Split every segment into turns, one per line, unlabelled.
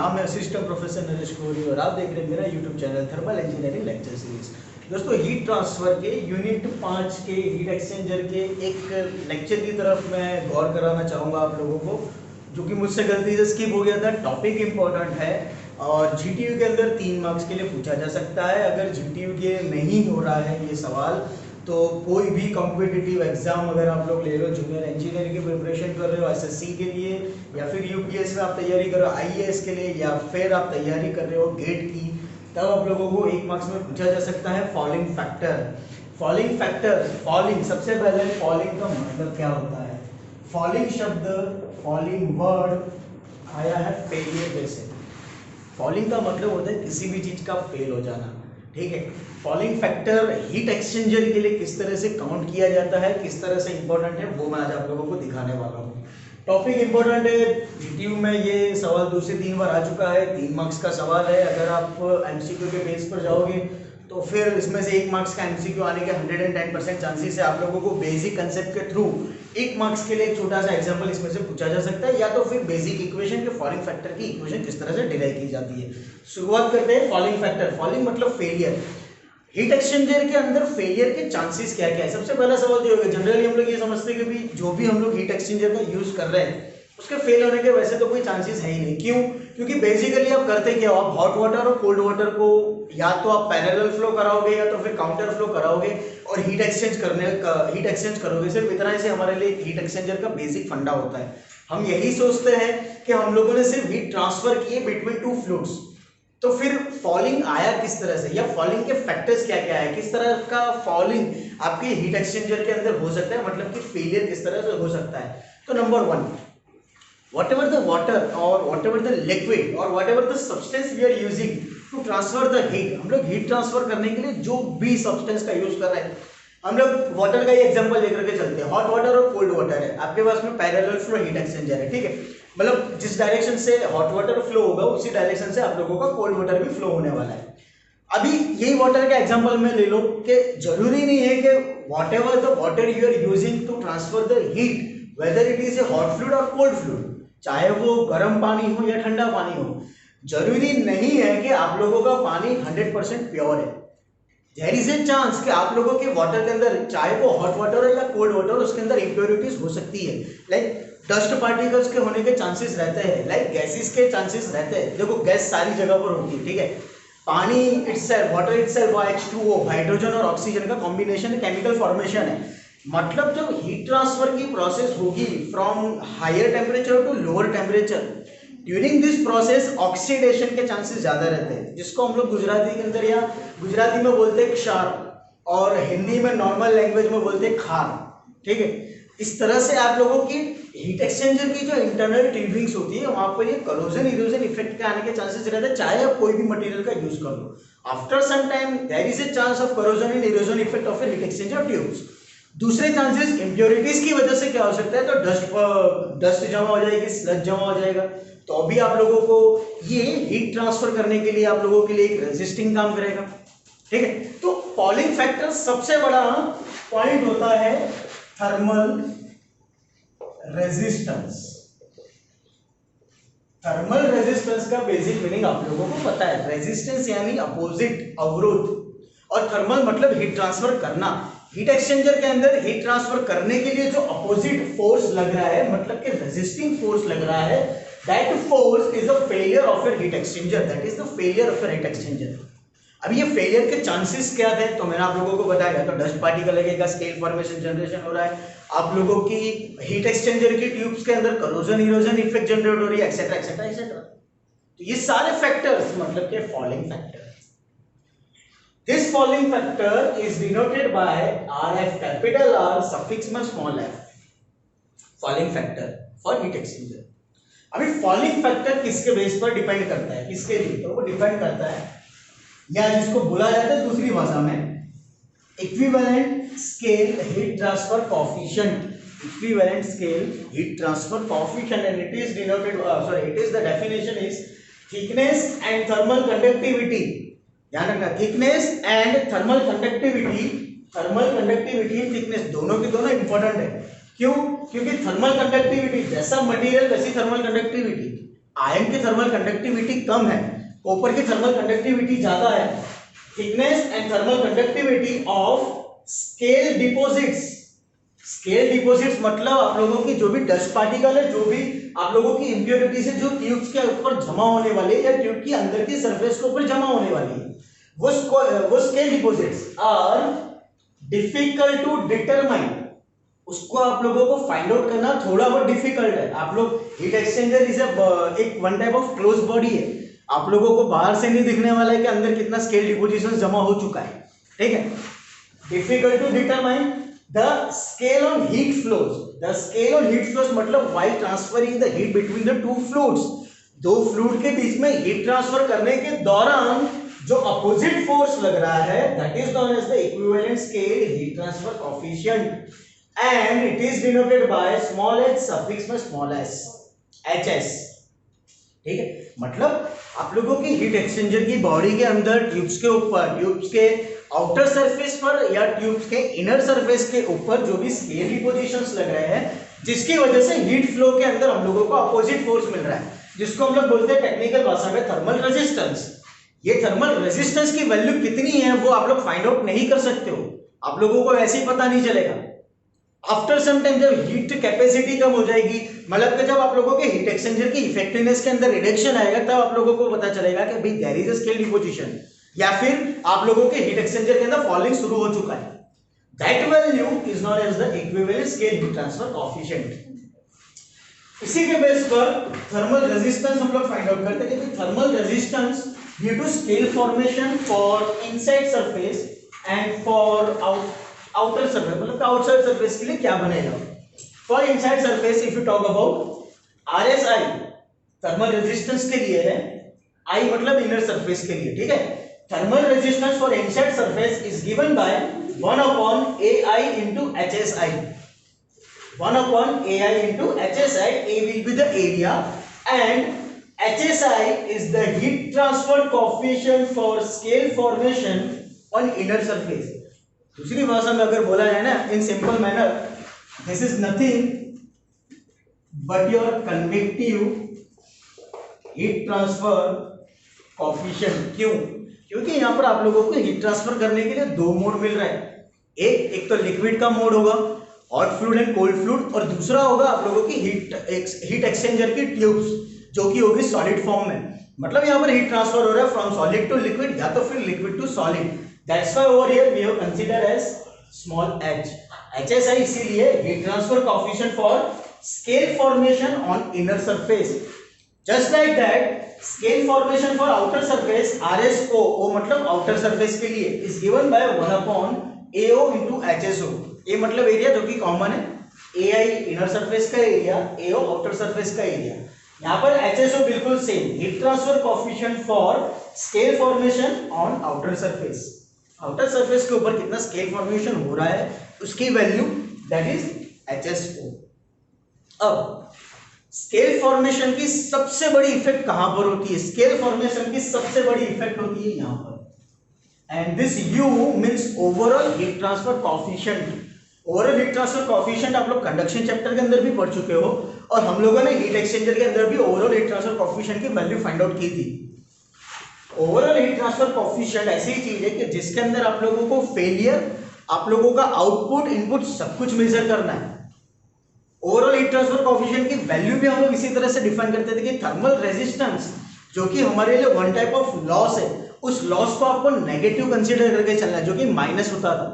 नाम है assistant professor Naresh Kohli और आप देख रहे हैं मेरा YouTube channel thermal engineering lecture series. दोस्तों हीट ट्रांसफर के यूनिट 5 के हीट एक्सचेंजर के एक लेक्चर की तरफ मैं गौर कराना चाहूँगा आप लोगों को, जो कि मुझसे गलती से स्किप हो गया था। टॉपिक इम्पोर्टेंट है और जीटीयू के अंदर 3 मार्क्स के लिए पूछा जा सकता है। अगर जीटीयू के नहीं हो रहा है ये सवाल तो कोई भी कॉम्पिटिटिव एग्जाम अगर आप लोग ले लो, जूनियर इंजीनियरिंग की प्रिपरेशन कर रहे हो एसएससी के लिए, या फिर यूपीएस में आप तैयारी कर रहे हो आईएएस के लिए, या फिर आप तैयारी कर रहे हो गेट की, तब आप लोगों को 1 मार्क्स में पूछा जा सकता है fouling factor. Falling factor, falling, सबसे पहले फॉलिंग का मतलब क्या होता है। फॉलिंग शब्द, फॉलिंग वर्ड आया है फेलियर से। फॉलिंग का मतलब होता है किसी भी चीज का फेल हो जाना, ठीक है। फॉलिंग फैक्टर हीट एक्सचेंजर के लिए किस तरह से काउंट किया जाता है, किस तरह से इंपॉर्टेंट है, वो मैं आज आप लोगों को दिखाने वाला हूँ। टॉपिक इंपॉर्टेंट है, जीटीयू में ये सवाल 2 से 3 बार आ चुका है। 3 मार्क्स का सवाल है। अगर आप एमसीक्यू के बेस पर जाओगे तो फिर इसमें से 1 मार्क्स का एमसीक्यू आने के 110% चांसेस है। आप लोगों को बेसिक कंसेप्ट के थ्रू 1 मार्क्स के लिए एक छोटा सा एग्जांपल इसमें से पूछा जा सकता है, या तो फिर बेसिक इक्वेशन के फॉलिंग फैक्टर की इक्वेशन किस तरह से डिराइव की जाती है। शुरुआत करते हैं फॉलिंग फैक्टर। फॉलिंग मतलब फेलियर। हीट एक्सचेंजर के अंदर फेलियर के चांसेस क्या क्या है। सबसे पहला सवाल जो है, जनरली हम लोग ये समझते हैं कि जो भी हम लोग हीट एक्सचेंजर का यूज कर रहे हैं उसके फेल होने के वैसे तो कोई चांसेस है ही नहीं। क्यों? क्योंकि बेसिकली आप करते क्या हो, आप हॉट वाटर और कोल्ड वाटर को या तो आप पैरेलल फ्लो कराओगे या तो फिर काउंटर फ्लो कराओगे और हीट एक्सचेंज करोगे। सिर्फ इतना ही से हमारे लिए हीट एक्सचेंजर का बेसिक फंडा होता है। हम यही सोचते हैं कि हम लोगों ने सिर्फ हीट ट्रांसफर किए बिटवीन 2 फ्लूइड्स। तो फिर फॉलिंग आया किस तरह से, या फॉलिंग के फैक्टर्स क्या क्या है, किस तरह का फॉलिंग आपके हीट एक्सचेंजर के अंदर हो सकता है, मतलब कि फेलियर किस तरह से हो सकता है। तो number 1, whatever the water or whatever the liquid or whatever the substance we are using to transfer the heat, हम लोग हीट ट्रांसफर करने के लिए जो भी सब्सटेंस का यूज कर रहे हैं, हम लोग वाटर का ही एग्जांपल लेकर के चलते हैं। हॉट वाटर और कोल्ड वाटर है, आपके पास में पैरेलल फ्लो हीट एक्सचेंजर है, ठीक है। मतलब जिस डायरेक्शन से हॉट वाटर फ्लो होगा उसी डायरेक्शन से आप लोगों का कोल्ड वाटर भी फ्लो होने वाला है। अभी यही वाटर का एग्जांपल में ले लो कि जरूरी नहीं है कि whatever the water you are using to transfer the heat, whether it is a hot fluid or cold fluid, चाहे वो गर्म पानी हो या ठंडा पानी हो, जरूरी नहीं है कि आप लोगों का पानी 100% प्योर है। देयर इज ए चांस कि आप लोगों के वाटर के अंदर, चाहे वो हॉट वाटर हो या कोल्ड वाटर, उसके अंदर इंप्योरिटीज हो सकती है। लाइक डस्ट पार्टिकल्स के होने के चांसेस रहते हैं, लाइक गैसेस के चांसेस रहते हैं। देखो गैस सारी जगह पर होती है, ठीक है। पानी itself, water itself H2O, hydrogen और ऑक्सीजन का कॉम्बिनेशन है, केमिकल फॉर्मेशन है। मतलब जब हीट ट्रांसफर की प्रोसेस होगी from higher temperature to lower temperature, during this process oxidation के चांसेस ज्यादा रहते हैं, जिसको हम लोग गुजराती के अंदर या गुजराती में बोलते हैं क्षार और हिंदी में नॉर्मल लैंग्वेज में बोलते हैं खार, ठीक है। इस तरह से आप लोगों की हीट एक्सचेंजर की जो इंटरनल ट्यूबिंग्स होती है वहां पर ये करोजन इरोजन इफेक्ट के आने के चांसेस रहते हैं, चाहे आप कोई भी मटेरियल का यूज कर लो। After some time there is a chance of corrosion and erosion effect of heat exchanger tubes. दूसरे चांसेस इम्प्योरिटीज की वजह से क्या हो सकता है, तो डस्ट जमा हो जाएगी, स्लज जमा हो जाएगा, तो अभी आप लोगों को ये हीट ट्रांसफर करने के लिए आप लोगों के लिए एक रेजिस्टिंग काम करेगा, ठीक है। तो फॉलिंग फैक्टर सबसे बड़ा पॉइंट होता है थर्मल रेजिस्टेंस। थर्मल रेजिस्टेंस का बेसिक मीनिंग आप लोगों को पता है। रेजिस्टेंस यानी अपोजिट, अवरोध, और थर्मल मतलब हीट ट्रांसफर करना। हीट एक्सचेंजर के अंदर हीट ट्रांसफर करने के लिए जो अपोजिट फोर्स लग रहा है, मतलब कि रेजिस्टिंग फोर्स लग रहा है, that force is a failure of your heat exchanger, that is the failure of your heat exchanger. अब ये फेलियर के चांसेस क्या थे, तो मैंने आप लोगों को बताया, तो डस्ट पार्टिकल लगेगा, स्केल फॉर्मेशन जनरेशन हो रहा है, आप लोगों की हीट एक्सचेंजर की ट्यूब्स के अंदर करोजन इरोजन इफेक्ट जनरेट हो रही है, एक्सेट्रा एक्सेट्रा एक्सेट्रा। तो ये सारे फैक्टर्स मतलब के falling factor. This falling factor is denoted by RF, capital R, suffix में small f, falling factor for heat exchanger। अभी falling factor किसके बेस पर डिपेंड करता है, किसके लिए, तो वो डिपेंड करता है, या जिसको बोला जाता है दूसरी भाषा में equivalent scale heat transfer coefficient. Equivalent scale heat transfer coefficient, and it is denoted, it is the definition is thickness and thermal conductivity. ध्यान रखना, thickness and thermal conductivity, thickness दोनों की दोनों इंपॉर्टेंट है। क्यों? क्योंकि थर्मल कंडक्टिविटी, जैसा material वैसी थर्मल कंडक्टिविटी। आयरन की थर्मल कंडक्टिविटी कम है, कॉपर की थर्मल कंडक्टिविटी ज्यादा है। Thickness and thermal conductivity of scale deposits, scale deposits मतलब आप लोगों की जो भी डस्ट पार्टिकल है, जो भी आप लोगों की इंप्योरिटीज है जो ट्यूब्स के ऊपर जमा होने वाले या ट्यूब की अंदर की सरफेस के ऊपर जमा होने वाली है, वो scale deposits are difficult to determine. उसको आप लोगों को फाइंड आउट करना थोड़ा बहुत डिफिकल्ट है। आप लोग हीट एक्सचेंजर इज एक one type of close body है, आप लोगों को बाहर से नहीं दिखने वाला है कि अंदर कितना स्केल डिपोजिशन जमा हो चुका है, ठीक है। Difficult to determine the scale on heat flows, the scale on heat flows मतलब while transferring the heat between the two fluids, दो फ्लूइड के बीच में हीट ट्रांसफर करने के दौरान जो अपोजिट फोर्स लग रहा है that is known as the equivalent scale heat transfer coefficient and it is denoted by small h suffix में small s hs, ठीक है। मतलब आप लोगों की हीट एक्सचेंजर की बॉडी के अंदर ट्यूब्स के ऊपर, ट्यूब्स के आउटर सरफेस पर या ट्यूब्स के इनर सरफेस के ऊपर जो भी स्केल डिपोजिशंस लग रहे हैं जिसकी वजह से हीट फ्लो के अंदर हम लोगों को अपोजिट फोर्स मिल रहा है, जिसको हम लोग बोलते हैं टेक्निकल भाषा में थर्मल रेजिस्टेंस। ये थर्मल रेजिस्टेंस की वैल्यू कितनी है वो आप लोग फाइंड आउट नहीं कर सकते हो, आप लोगों को ऐसे ही पता नहीं चलेगा। आफ्टर सम टाइम जब हीट कैपेसिटी कम हो जाएगी, मतलब कि जब आप लोगों के हीट एक्सचेंजर की इफेक्टिवनेस के अंदर रिडक्शन आएगा, तब आप लोगों को पता चलेगा कि भाई there is a scale deposition, या फिर आप लोगों के हीट एक्सचेंजर के अंदर फॉलिंग शुरू हो चुका है। That value is known as the equivalent scale heat transfer coefficient. इसी के बेस पर थर्मल रेजिस्टेंस हम लोग फाइंड आउट करते हैं कि thermal resistance due to scale formation for inside surface and for outer surface, मतलब आउटसाइड सरफेस के लिए क्या बनेगा। For inside surface if you talk about RSI thermal resistance के लिए है, I मतलब इनर सरफेस के लिए, ठीक है। Thermal resistance for inside surface is given bye 1/AI into HSI, 1/AI into HSI, A will be the area and HSI is the heat transfer coefficient for scale formation on inner surface। दूसरी भाषा में अगर बोला जाए ना in simple manner, this is nothing but your convective heat transfer coefficient. क्यों? क्योंकि यहां पर आप लोगों को हीट ट्रांसफर करने के लिए दो मोड मिल रहा है, एक तो लिक्विड का मोड होगा hot fluid and cold fluid, और दूसरा होगा आप लोगों की हीट एक्सचेंजर की ट्यूब्स जो कि होगी सॉलिड फॉर्म में। मतलब यहां पर हीट ट्रांसफर हो रहा है फ्रॉम सॉलिड टू लिक्विड या तो फिर liquid to solid. That's why over here we have considered as small h. HSI इसीलिए heat transfer coefficient for scale formation on inner surface. Just like that, scale formation for outer surface RSO, O मतलब outer surface के लिए is given by 1/AO into HSO. A मतलब area जो कि common है, AI inner surface का area, AO outer surface का area. यहाँ पर HSO बिल्कुल same, heat transfer coefficient for scale formation on outer surface। Outer surface के ऊपर कितना स्केल फॉर्मेशन हो रहा है उसकी वैल्यू दैट इज HSO। अब स्केल फॉर्मेशन की सबसे बड़ी इफेक्ट कहां पर होती है? स्केल फॉर्मेशन की सबसे बड़ी इफेक्ट होती है यहां पर, and this U means overall heat transfer coefficient. Overall heat transfer coefficient आप लोग कंडक्शन चैप्टर के अंदर भी पढ़ चुके हो, और हम लोगों ने हीट एक्सचेंजर के अंदर भी ओवरऑल हीट ट्रांसफर कोएफिशिएंट की वैल्यू फाइंड आउट की थी। ओवरऑल हीट ट्रांसफर कोएफिशिएंट ऐसी चीज है कि जिसके अंदर आप लोगों को फेलियर, आप लोगों का आउटपुट, इनपुट सब कुछ मेजर करना है। ओवरऑल हीट ट्रांसफर कोएफिशिएंट की वैल्यू भी हम लोग इसी तरह से डिफाइन करते थे कि थर्मल रेजिस्टेंस जो कि हमारे लिए वन टाइप ऑफ लॉस है, उस लॉस को आपको नेगेटिव कंसीडर करके चलना है, जो कि माइनस होता था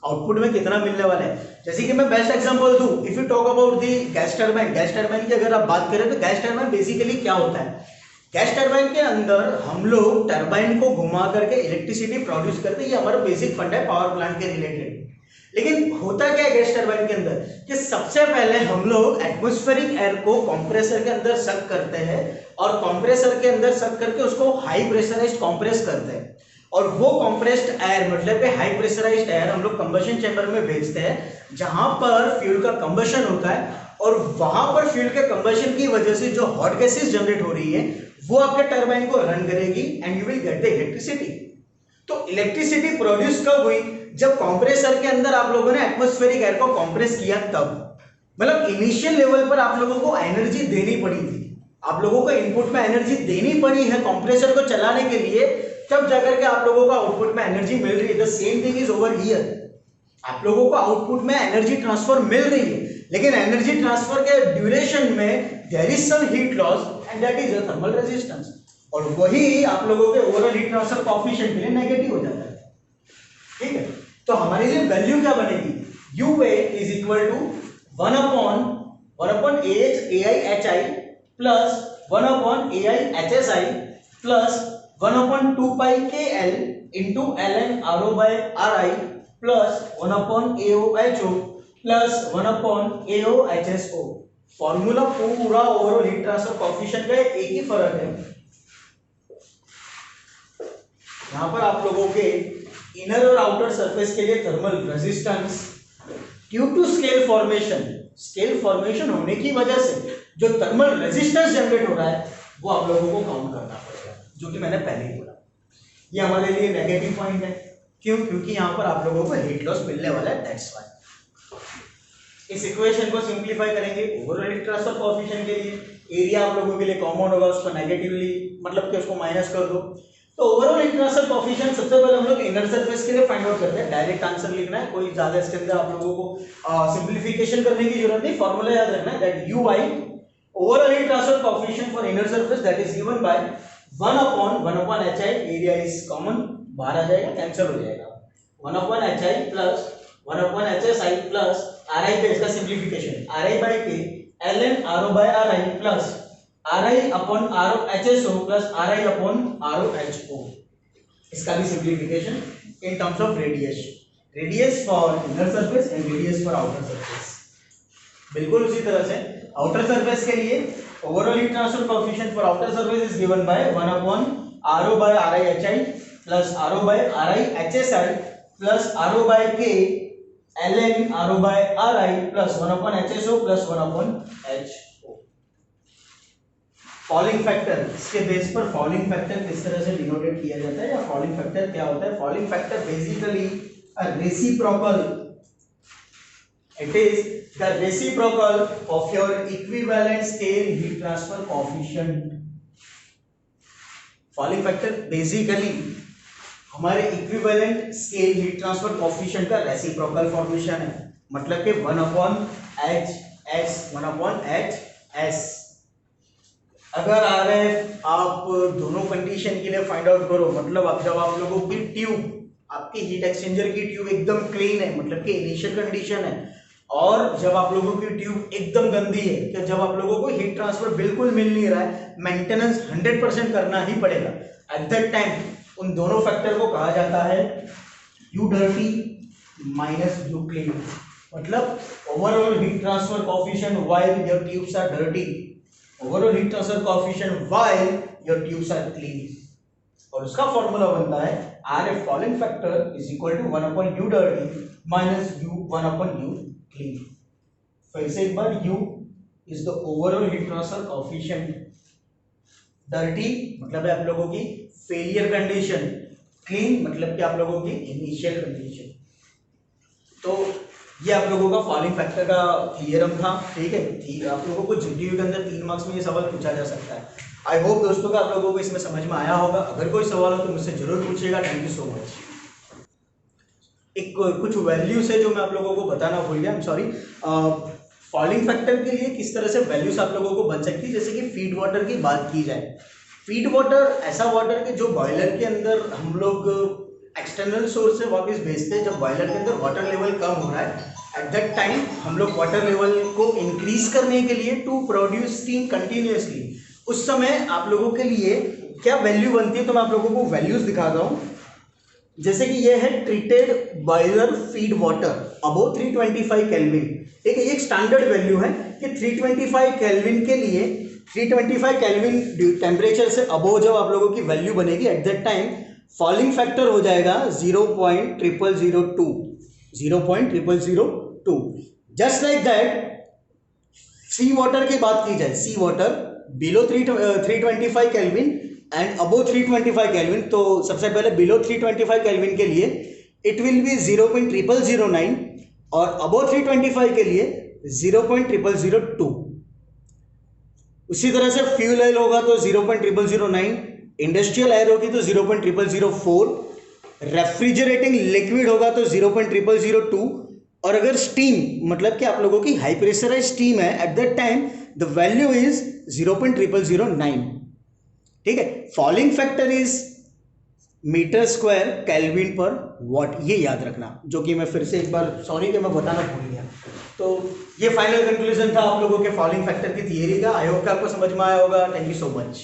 आउटपुट में कितना मिलने वाला है। जैसे कि मैं बेस्ट एग्जांपल दूं, if you talk about the gas turbine, gas turbine की अगर आप बात करें तो गैस टरबाइन बेसिकली क्या होता है? गैस टरबाइन के अंदर हम लोग टरबाइन को घुमा करके इलेक्ट्रिसिटी प्रोड्यूस करते हैं, ये हमारा बेसिक फंड है पावर प्लांट के रिलेटेड। लेकिन होता क्या है गैस टरबाइन के अंदर कि सबसे पहले हम लोग एटमॉस्फेरिक एयर को कंप्रेसर के अंदर सक करते हैं, और कंप्रेसर के अंदर सक करके उसको हाई प्रेशराइज्ड कंप्रेस करते हैं, और वो कंप्रेस्ड एयर मतलब कि हाई प्रेशराइज्ड एयर हम लोग कंबशन चैम्बर में भेजते हैं, जहां पर फ्यूल का कंबशन होता है, और वहां पर फ्यूल के कंबशन की वजह से जो हॉट गैसेस जनरेट हो रही है वो आपके टरबाइन को रन करेगी and you will get the electricity. तो इलेक्ट्रिसिटी प्रोड्यूस कब हुई? जब कंप्रेसर के अंदर आप लोगों ने एटमॉस्फेरिक एयर को कंप्रेस किया तब, मतलब इनिशियल लेवल पर आप लोगों को एनर्जी देनी पड़ी थी। आप लोगों को इनपुट में एनर्जी देनी पड़ी है कंप्रेसर को चलाने के लिए, तब जाकर के आप लोगों को आउटपुट में एनर्जी मिल रही है। The same thing is over here, आप लोगों को आउटपुट में एनर्जी ट्रांसफर मिल रही है, लेकिन एनर्जी ट्रांसफर के ड्यूरेशन में there is some heat loss and that is the thermal resistance, और वही आप लोगों के ओवरऑल हीट ट्रांसफर कोएफिशिएंट के लिए नेगेटिव हो जाता है। ठीक है, तो हमारे लिए वैल्यू क्या बनेगी, UA is equal to 1 upon AHI plus 1 upon AIHSI plus 1 upon 2 pi KL into ln RO bye RI plus 1 upon AOHO plus 1 upon AOHSO। Formula पूरा ओवरऑल हीट ट्रांसफर कोएफिशिएंट का एक ही फर्क है, यहां पर आप लोगों के इनर और आउटर सरफेस के लिए thermal resistance due to scale formation होने की वजह से जो थर्मल रेजिस्टेंस जनरेट हो रहा है वो आप लोगों को काउंट करना पड़ेगा, जो कि मैंने पहले ही बोला। ये हमारे लिए नेगेटिव पॉइंट है, क्यों, क्योंकि यहां पर आप लोगों को हीट लॉस मिलने वाला है, दैट्स व्हाई। इस इक्वेशन को सिंपलीफाई करेंगे ओवरऑल हीट ट्रांसफर कोएफिशिएंट के लिए, एरिया आप लोगों के लिए कॉमन होगा, उसको नेगेटिवली मतलब कि उसको माइनस कर दो, तो ओवरऑल हीट ट्रांसफर कोएफिशिएंट सबसे पहले हम लोग इनर सरफेस के लिए फाइंड आउट करते हैं। डायरेक्ट आंसर लिखना है, कोई ज्यादा इसके अंदर आप लोगों को सिंपलीफिकेशन करने की जरूरत नहीं, फार्मूला याद रखना है that UI overall heat transfer coefficient for inner surface that is given by 1 upon HI, area is common बाहर आ जाएगा, कैंसिल हो जाएगा, 1 upon HI plus 1 upon HSI plus RI पे इसका simplification RI by K ln RO bye RI plus RI upon ROHSO plus RI upon ROHO, इसका भी simplification in terms of radius for inner surface and radius for outer surface. बिल्कुल उसी तरह से outer surface के लिए overall heat transfer coefficient for outer surface is given by 1 upon RO by RIHI plus RO by RIHSI plus RO by K ln RO bye RI plus 1 upon HSO plus 1 upon HO। Fouling factor, इसके base पर fouling factor किस तरह से denotate किया जाता है, या falling factor क्या होता है? Fouling factor basically a reciprocal, it is the reciprocal of your equivalent scale heat transfer coefficient. Fouling factor basically हमारे equivalent scale heat transfer coefficient का रेसिप्रोकल फॉर्मेशन है, मतलब कि 1 अपॉन H S। अगर RF आप दोनों कंडीशन के लिए फाइंड आउट करो, मतलब अब जब आप लोगों की ट्यूब, आपकी हीट एक्सचेंजर की ट्यूब एकदम क्लीन है, मतलब कि इनिशियल कंडीशन है, और जब आप लोगों की ट्यूब एकदम गंदी है, कि जब आप लोगों को हीट ट्रांसफर बिल्कुल मिल नहीं रहा है, मेंटेनेंस 100% करना ही पड़ेगा, एट दैट टाइम उन दोनों फैक्टर को कहा जाता है U dirty minus U clean. मतलब overall heat transfer coefficient while your tubes are dirty, overall heat transfer coefficient while your tubes are clean, और उसका फॉर्मूला बनता है RF fouling factor is equal to 1 upon U dirty minus U 1 upon U clean. फिर से एक बार, U is the overall heat transfer coefficient, dirty मतलब है आप लोगों की फेलियर कंडीशन, क्लीन मतलब कि आप लोगों की इनिशियल कंडीशन। तो ये आप लोगों का फॉलिंग फैक्टर का थ्योरम था, ठीक है। आप लोगों को जीडीयू के अंदर 3 मार्क्स में ये सवाल पूछा जा सकता है। आई होप दोस्तों का आप लोगों को इसमें समझ में आया होगा। अगर कोई सवाल हो तो मुझसे जरूर पूछिएगा। Thank you so much. एक कुछ वैल्यूज है जो मैं आप लोगों को बताना भूल गया, I am sorry. Falling factor के लिए किस तरह से वैल्यूज आप लोगों को बन सकती है, जैसे कि फीड वाटर की बात की जाए। फीड वाटर ऐसा वाटर के जो बॉयलर के अंदर हम लोग एक्सटर्नल सोर्स से वापस भेजते हैं। जब बॉयलर के अंदर वाटर लेवल कम हो रहा है, एट दैट टाइम हम लोग वाटर लेवल को इंक्रीज करने के लिए टू प्रोड्यूस स्टीम कंटिन्यूअसली, उस समय आप लोगों के लिए क्या वैल्यू बनती है, तो मैं आप लोगों को वैल्यूज दिखाता हूँ। जैसे कि ये है treated boiler feed water above 325 kelvin. ठीक है, ये एक स्टैंडर्ड वैल्यू है कि 325 केल्विन के लिए 325 केल्विन टेम्परेचर से अबोव जब आप लोगों की वैल्यू बनेगी, at that time falling factor हो जाएगा 0.0002, 0.0002। Just like that sea water की बात की जाए, sea water below 325 kelvin and above 325 kelvin, तो सबसे पहले बिलो 325 केल्विन के लिए इट विल बी 0.0009 और अबोव 325 के लिए 0.0002। उसी तरह से फ्यूल ऑयल होगा तो 0.0009, इंडस्ट्रियल एयर होगी तो 0.0004, रेफ्रिजरेटिंग लिक्विड होगा तो 0.0002, और अगर स्टीम मतलब कि आप लोगों की हाई प्रेशराइज स्टीम है at that time the value is 0.0009। ठीक है, fouling factor is metre square kelvin per watt, ये याद रखना, जो कि मैं फिर से एक बार सॉरी कि मैं बताना भूल गया। तो ये फाइनल कंक्लूजन था आप लोगों के फॉलिंग फैक्टर की थियरी का। आई होप कि आपको समझ में आया होगा। Thank you so much.